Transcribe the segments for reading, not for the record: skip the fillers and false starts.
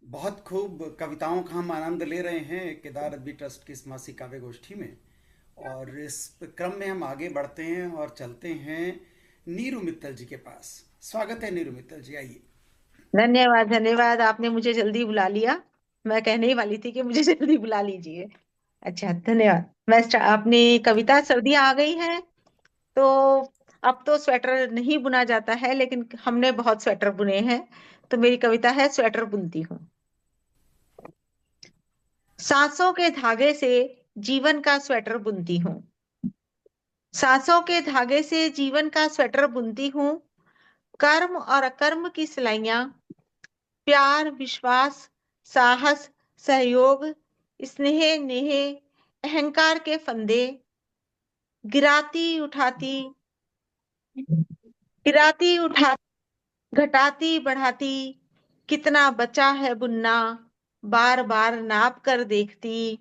बहुत खूब कविताओं का हम आनंद ले रहे हैं केदार अदबी ट्रस्ट की इस मासिक काव्य गोष्ठी में। और इस क्रम में हम आगे बढ़ते हैं और चलते हैं नीरू मित्तल जी के पास। स्वागत है नीरू मित्तल जी, आइए। धन्यवाद धन्यवाद। आपने मुझे जल्दी बुला लिया। मैं कहने ही वाली थी कि मुझे जल्दी बुला लीजिए। अच्छा, धन्यवाद। अपनी कविता सर्दियां आ गई हैं, तो अब तो स्वेटर नहीं बुना जाता है, लेकिन हमने बहुत स्वेटर बुने हैं। तो मेरी कविता है, स्वेटर बुनती हूँ। सांसों के धागे से जीवन का स्वेटर बुनती हूँ। सांसों के धागे से जीवन का स्वेटर बुनती हूँ। कर्म और अकर्म की सिलाइयां, प्यार, विश्वास, साहस, सहयोग, स्नेह, नेह, अहंकार के फंदे, गिराती उठाती, गिराती उठा, घटाती बढ़ाती, कितना बचा है बुनना, बार बार नाप कर देखती,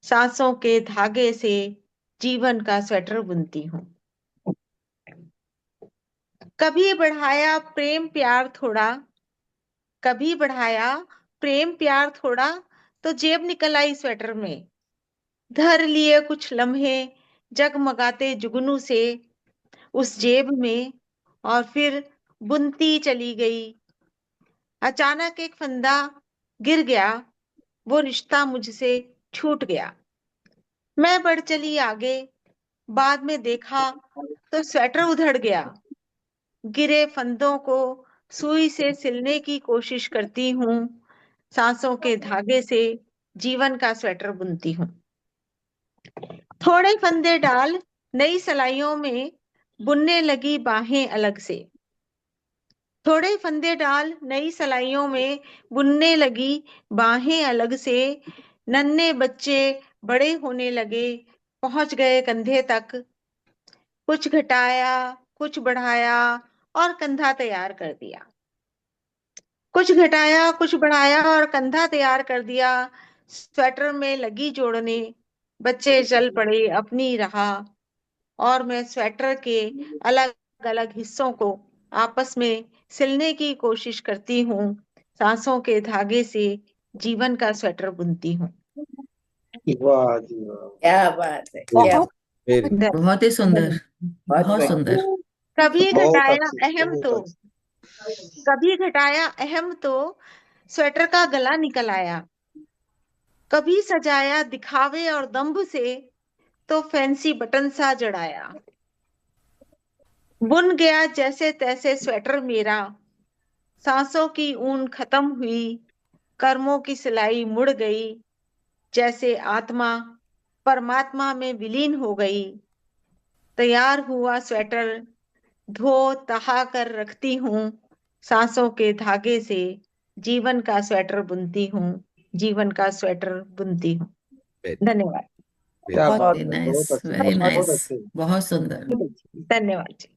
सांसों के धागे से जीवन का स्वेटर बुनती हूँ। कभी बढ़ाया प्रेम प्यार थोड़ा, कभी बढ़ाया प्रेम प्यार थोड़ा, तो जेब निकल आई स्वेटर में। धर लिए कुछ लम्हे जगमगाते जुगनू से उस जेब में, और फिर बुनती चली गई। अचानक एक फंदा गिर गया, वो रिश्ता मुझसे छूट गया। मैं बढ़ चली आगे, बाद में देखा तो स्वेटर उधड़ गया। गिरे फंदों को सुई से सिलने की कोशिश करती हूँ। सांसों के धागे से जीवन का स्वेटर बुनती हूँ। थोड़े फंदे डाल नई सलाइयों में, बुनने लगी बाहें अलग से। थोड़े फंदे डाल नई सलाइयों में, बुनने लगी बाहें अलग से। नन्हे बच्चे बड़े होने लगे, पहुंच गए कंधे तक। कुछ घटाया, कुछ बढ़ाया, और कंधा तैयार कर दिया। कुछ घटाया, कुछ बढ़ाया, और कंधा तैयार कर दिया। स्वेटर में लगी जोड़ने, बच्चे चल पड़े अपनी राह। और मैं स्वेटर के अलग अलग हिस्सों को आपस में सिलने की कोशिश करती हूँ। सांसों के धागे से जीवन का स्वेटर बुनती हूँ। वाह जी वाह। क्या बात है, क्या बहुत वेरी सुंदर। बहुत ही सुंदर, बहुत बहुत बढ़िया। सुंदर। कभी बहुत घटाया अच्छी, अहम बहुत तो, अच्छी। कभी घटाया अहम तो स्वेटर का गला निकल आया। कभी सजाया दिखावे और दंभ से, तो फैंसी बटन सा जड़ाया। बुन गया जैसे तैसे स्वेटर मेरा, सांसों की ऊन खत्म हुई, कर्मों की सिलाई मुड़ गई। जैसे आत्मा परमात्मा में विलीन हो गई। तैयार हुआ स्वेटर, धो तहा कर रखती हूँ। सांसों के धागे से जीवन का स्वेटर बुनती हूँ। जीवन का स्वेटर बुनती हूँ। वेरी धन्यवाद। वेरी। बहुत बहुत ही बहुत नाइस, बहुत अच्छे, वेरी बहुत नाइस, अच्छे। बहुत सुंदर। धन्यवाद जी।